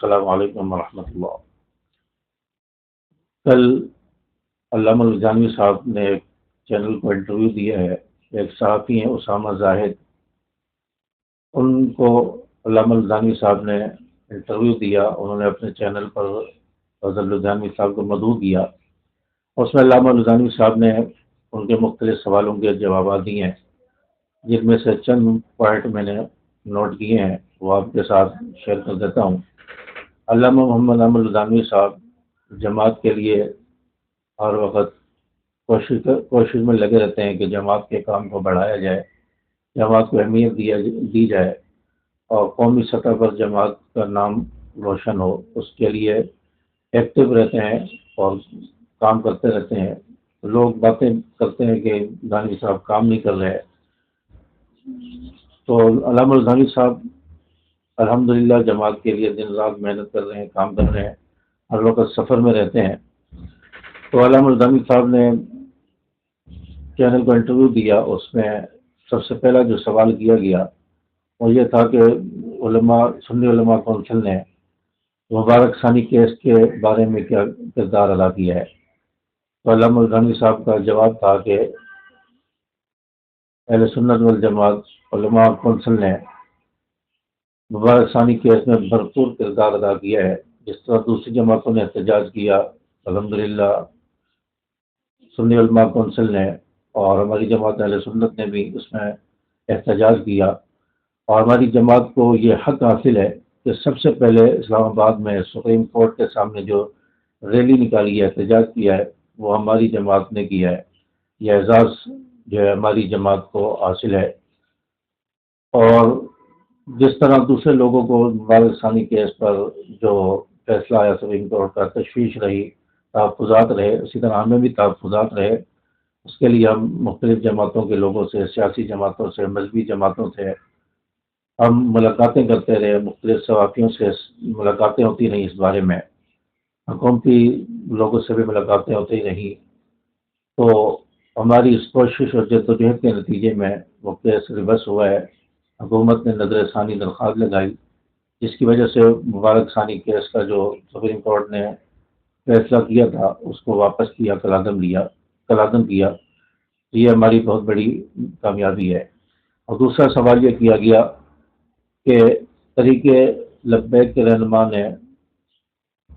السلام علیکم ورحمۃ اللہ۔ کل علامہ الجانوی صاحب نے ایک چینل کو انٹرویو دیا ہے، ایک صحافی ہیں اسامہ زاہد، ان کو علامہ الجانوی صاحب نے انٹرویو دیا، انہوں نے اپنے چینل پر فضل الجانوی صاحب کو مدعو کیا۔ اس میں علامہ الجانوی صاحب نے ان کے مختلف سوالوں کے جوابات دیے ہیں، جن میں سے چند پوائنٹ میں نے نوٹ کیے ہیں، وہ آپ کے ساتھ شیئر کر دیتا ہوں۔ علامہ محمد عامر الجانوی صاحب جماعت کے لیے ہر وقت کوشش میں لگے رہتے ہیں کہ جماعت کے کام کو بڑھایا جائے، جماعت کو اہمیت دی جائے اور قومی سطح پر جماعت کا نام روشن ہو، اس کے لیے ایکٹیو رہتے ہیں اور کام کرتے رہتے ہیں۔ لوگ باتیں کرتے ہیں کہ دانوی صاحب کام نہیں کر رہے، تو علامہ الجانوی صاحب الحمدللہ جماعت کے لیے دن رات محنت کر رہے ہیں، کام کر رہے ہیں، ہر وقت سفر میں رہتے ہیں۔ تو علامہ الجانوی صاحب نے چینل کو انٹرویو دیا، اس میں سب سے پہلا جو سوال کیا گیا وہ یہ تھا کہ سنی علماء کونسل نے مبارک ثانی کیس کے بارے میں کیا کردار ادا کیا ہے۔ تو علامہ الجانوی صاحب کا جواب تھا کہ اہل سنت والجماعت علماء کونسل نے مبارک ثانی کیس میں بھرپور کردار ادا کیا ہے، جس طرح دوسری جماعتوں نے احتجاج کیا، الحمدللہ سنی علماء کونسل نے اور ہماری جماعت اہل سنت نے بھی اس میں احتجاج کیا، اور ہماری جماعت کو یہ حق حاصل ہے کہ سب سے پہلے اسلام آباد میں سپریم کورٹ کے سامنے جو ریلی نکالی ہے، احتجاج کیا ہے، وہ ہماری جماعت نے کیا ہے۔ یہ اعزاز جو ہے ہماری جماعت کو حاصل ہے۔ اور جس طرح دوسرے لوگوں کو مبارک ثانی کیس پر جو فیصلہ آیا سپریم کورٹ کا، تشویش رہی، تحفظات رہے، اسی طرح ہمیں بھی تحفظات رہے۔ اس کے لیے ہم مختلف جماعتوں کے لوگوں سے، سیاسی جماعتوں سے، مذہبی جماعتوں سے ہم ملاقاتیں کرتے رہے، مختلف صحافیوں سے ملاقاتیں ہوتی رہیں، اس بارے میں حکومتی لوگوں سے بھی ملاقاتیں ہوتی رہیں۔ تو ہماری اس کوشش اور جدوجہد کے نتیجے میں وہ کیس ریورس ہوا ہے۔ حکومت نے نظر ثانی درخواست لگائی، جس کی وجہ سے مبارک ثانی کیس کا جو سپریم کورٹ نے فیصلہ کیا تھا اس کو واپس کیا، کالعدم کیا۔ یہ ہماری بہت بڑی کامیابی ہے۔ اور دوسرا سوال یہ کیا گیا کہ طریق لبیک کے رہنما نے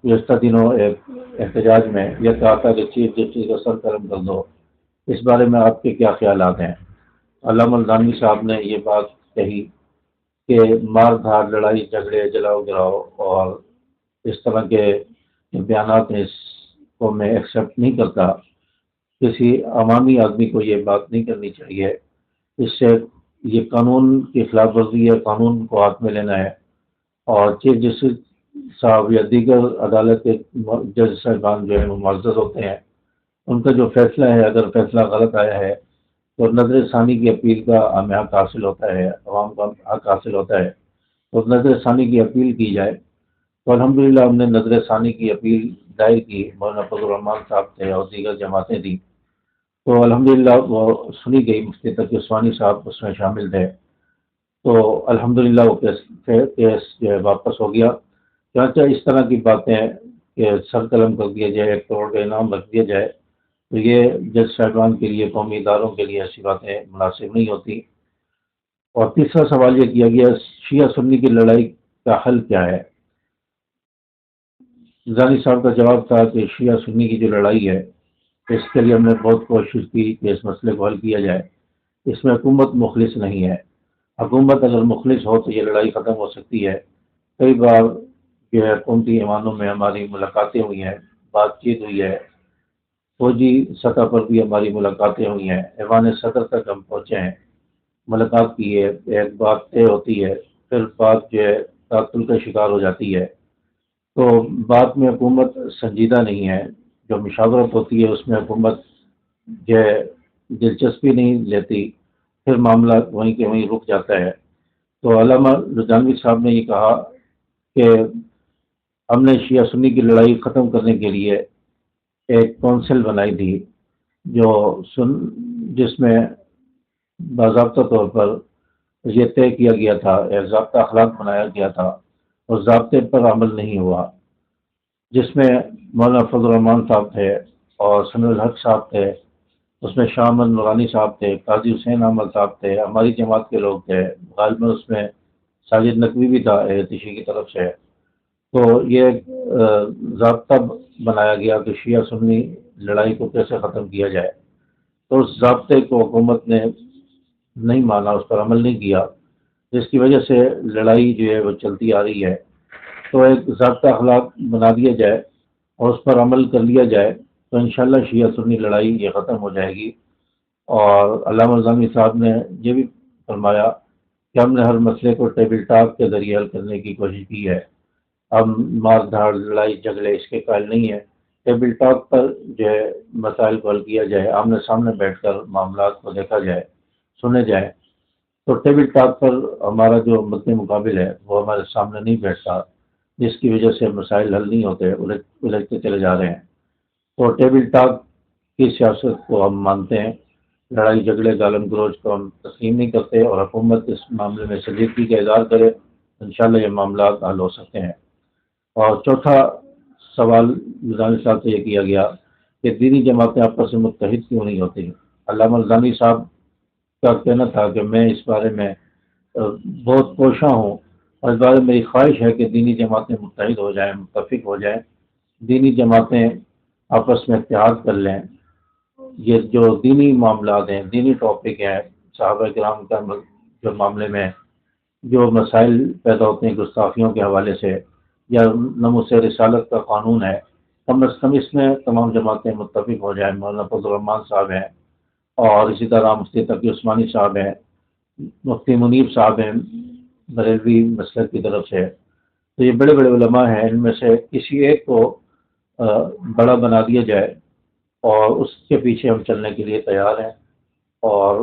گزشتہ دنوں ایک احتجاج میں یہ کہا تھا کہ چیف جسٹس کا سر قلم کر دو، اس بارے میں آپ کے کیا خیالات ہیں؟ علامہ الجانوی صاحب نے یہ بات کہی کہ مار دھاڑ، لڑائی جھگڑے، جلاؤ گراؤ اور اس طرح کے بیانات اس کو میں ایکسیپٹ نہیں کرتا۔ کسی عوامی آدمی کو یہ بات نہیں کرنی چاہیے، اس سے یہ قانون کی خلاف ورزی ہے، قانون کو ہاتھ میں لینا ہے۔ اور چیف جسٹس صاحب یا دیگر عدالت کے جج صاحبان جو ہیں وہ معزز ہوتے ہیں، ان کا جو فیصلہ ہے، اگر فیصلہ غلط آیا ہے تو نظر ثانی کی اپیل کا ہمیں حق حاصل ہوتا ہے، عوام کا حق حاصل ہوتا ہے، تو نظر ثانی کی اپیل کی جائے۔ تو الحمدللہ ہم نے نظر ثانی کی اپیل دائر کی، مولانا فضل الرحمان صاحب تھے اور دیگر جماعتیں تھیں، تو الحمدللہ وہ سنی گئی، مفتی تقی عثمانی صاحب اس میں شامل تھے۔ تو الحمدللہ وہ کیس جو ہے واپس ہو گیا۔ چنانچہ اس طرح کی باتیں کہ سر قلم کر دیا جائے، 1 کروڑ کا انعام رکھ دیا جائے، تو یہ جج صاحبان کے لیے، قومی اداروں کے لیے ایسی باتیں مناسب نہیں ہوتی۔ اور تیسرا سوال یہ کیا گیا، شیعہ سنی کی لڑائی کا حل کیا ہے؟ زانی صاحب کا جواب تھا کہ شیعہ سنی کی جو لڑائی ہے، اس کے لیے ہم نے بہت کوشش کی کہ اس مسئلے کو حل کیا جائے۔ اس میں حکومت مخلص نہیں ہے۔ حکومت اگر مخلص ہو تو یہ لڑائی ختم ہو سکتی ہے۔ کئی بار جو ہے حکومتی ایوانوں میں ہماری ملاقاتیں ہوئی ہیں، بات چیت ہوئی ہے، فوجی سطح پر بھی ہماری ملاقاتیں ہوئی ہیں، ایوان صدر تک ہم پہنچے ہیں، ملاقات کی ہے، ایک بات طے ہوتی ہے، پھر بات جو ہے تعطل کا شکار ہو جاتی ہے۔ تو بات میں حکومت سنجیدہ نہیں ہے، جو مشاورت ہوتی ہے اس میں حکومت جو ہے دلچسپی نہیں لیتی، پھر معاملہ وہیں کے وہیں رک جاتا ہے۔ تو علامہ الجانوی صاحب نے یہ کہا کہ ہم نے شیعہ سنی کی لڑائی ختم کرنے کے لیے ایک کونسل بنائی تھی، جس میں باضابطہ طور پر یہ طے کیا گیا تھا، ایک ضابطہ اخلاق بنایا گیا تھا اس ضابطے پر عمل نہیں ہوا، جس میں مولانا فضل الرحمان صاحب تھے اور سمیع الحق صاحب تھے، اس میں شاہ احمد نورانی صاحب تھے، قاضی حسین احمد صاحب تھے، ہماری جماعت کے لوگ تھے، غالباً اس میں ساجد نقوی بھی تھا تشیع کی طرف سے۔ تو یہ ایک ضابطہ بنایا گیا کہ شیعہ سنی لڑائی کو کیسے ختم کیا جائے، تو اس ضابطے کو حکومت نے نہیں مانا، اس پر عمل نہیں کیا، جس کی وجہ سے لڑائی جو ہے وہ چلتی آ رہی ہے۔ تو ایک ضابطہ اخلاق بنا دیا جائے اور اس پر عمل کر لیا جائے تو انشاءاللہ شیعہ سنی لڑائی یہ ختم ہو جائے گی۔ اور علامہ نظامی صاحب نے یہ بھی فرمایا کہ ہم نے ہر مسئلے کو ٹیبل ٹاک کے ذریعے حل کرنے کی کوشش کی ہے، ہم مار دھاڑ لڑائی جھگڑے اس کے قائل نہیں ہیں، ٹیبل ٹاک پر جو ہے مسائل کو حل کیا جائے، آمنے سامنے بیٹھ کر معاملات کو دیکھا جائے، سنے جائے۔ تو ٹیبل ٹاک پر ہمارا جو مد مقابل ہے وہ ہمارے سامنے نہیں بیٹھتا، جس کی وجہ سے مسائل حل نہیں ہوتے، الجھتے چلے جا رہے ہیں۔ تو ٹیبل ٹاک کی سیاست کو ہم مانتے ہیں، لڑائی جھگڑے گالم گلوچ کو ہم تسلیم نہیں کرتے، اور حکومت اس معاملے میں سنجیدگی کا اظہار کرے، انشاءاللہ یہ معاملات حل ہو سکتے ہیں۔ اور چوتھا سوال نظامی صاحب سے یہ کیا گیا کہ دینی جماعتیں آپس میں متحد کیوں نہیں ہوتی۔ علامہ نظامی صاحب کا کہنا تھا کہ میں اس بارے میں بہت کوشاں ہوں، اور اس بارے میں میری خواہش ہے کہ دینی جماعتیں متحد ہو جائیں، متفق ہو جائیں، دینی جماعتیں آپس میں اتحاد کر لیں۔ یہ جو دینی معاملات ہیں، دینی ٹاپک ہیں، صحابہ کرام کا جو معاملے میں جو مسائل پیدا ہوتے ہیں گستاخیوں کے حوالے سے، یا ناموس رسالت کا قانون ہے، کم از کم اس میں تمام جماعتیں متفق ہو جائیں۔ مولانا فضل الرحمان صاحب ہیں، اور اسی طرح مفتی تقی عثمانی صاحب ہیں، مفتی منیر صاحب ہیں بریلوی مسلک کی طرف سے۔ تو یہ بڑے بڑے علماء ہیں، ان میں سے کسی ایک کو بڑا بنا دیا جائے اور اس کے پیچھے ہم چلنے کے لیے تیار ہیں، اور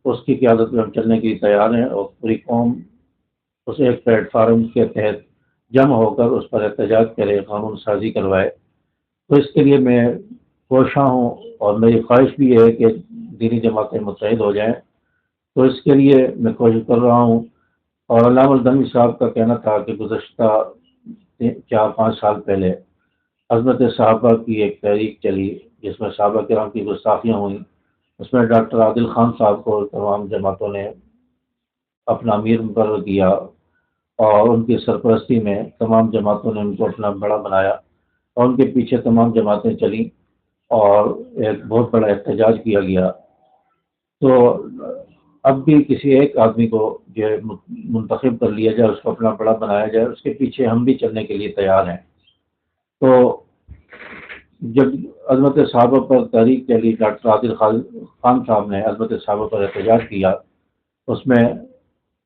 اس کی قیادت میں ہم چلنے کے لیے تیار ہیں، اور پوری قوم اس ایک پلیٹ فارم کے تحت جمع ہو کر اس پر احتجاج کرے، قانون سازی کروائے۔ تو اس کے لیے میں کوشاں ہوں، اور میری خواہش بھی یہ ہے کہ دینی جماعتیں متحد ہو جائیں۔ تو اس کے لیے میں کوشش کر رہا ہوں۔ اور علامہ الدمی صاحب کا کہنا تھا کہ گزشتہ 4-5 سال پہلے عظمت صحابہ کی ایک تحریک چلی، جس میں صحابہ کرام کی گستاخیاں ہوئیں، اس میں ڈاکٹر عادل خان صاحب کو تمام جماعتوں نے اپنا امیر مقرر کیا، اور ان کی سرپرستی میں تمام جماعتوں نے ان کو اپنا بڑا بنایا، اور ان کے پیچھے تمام جماعتیں چلیں، اور ایک بہت بڑا احتجاج کیا گیا۔ تو اب بھی کسی ایک آدمی کو جو ہے منتخب کر لیا جائے، اس کو اپنا بڑا بنایا جائے، اس کے پیچھے ہم بھی چلنے کے لیے تیار ہیں۔ تو جب عظمت صحابہ پر تحریک چلی، ڈاکٹر عادل خان صاحب نے عظمت صحابہ پر احتجاج کیا، اس میں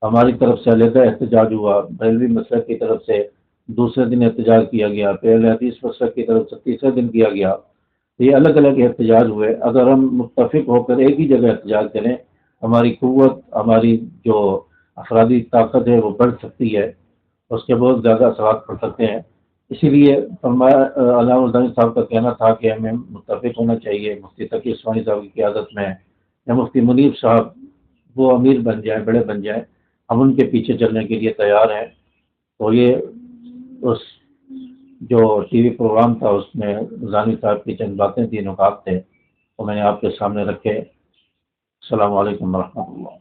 ہماری طرف سے علیحدہ احتجاج ہوا، بریلوی مسلک کی طرف سے دوسرے دن احتجاج کیا گیا، پہلے حدیث مسلک کی طرف سے تیسرے دن کیا گیا۔ یہ الگ الگ احتجاج ہوئے۔ اگر ہم متفق ہو کر ایک ہی جگہ احتجاج کریں، ہماری قوت، ہماری جو افرادی طاقت ہے وہ بڑھ سکتی ہے، اس کے بہت زیادہ اثرات پڑ سکتے ہیں۔ اسی لیے فرمایا، علامہ الدانی صاحب کا کہنا تھا کہ ہمیں متفق ہونا چاہیے، مفتی تقی عثمانی صاحب کی قیادت میں، یا مفتی منیر صاحب وہ امیر بن جائیں، بڑے بن جائیں، ہم ان کے پیچھے چلنے کے لیے تیار ہیں۔ تو یہ اس جو ٹی وی پروگرام تھا، اس میں نظامی صاحب کی چند باتیں تھیں، نکات تھے، وہ میں نے آپ کے سامنے رکھے۔ السلام علیکم ورحمۃ اللہ۔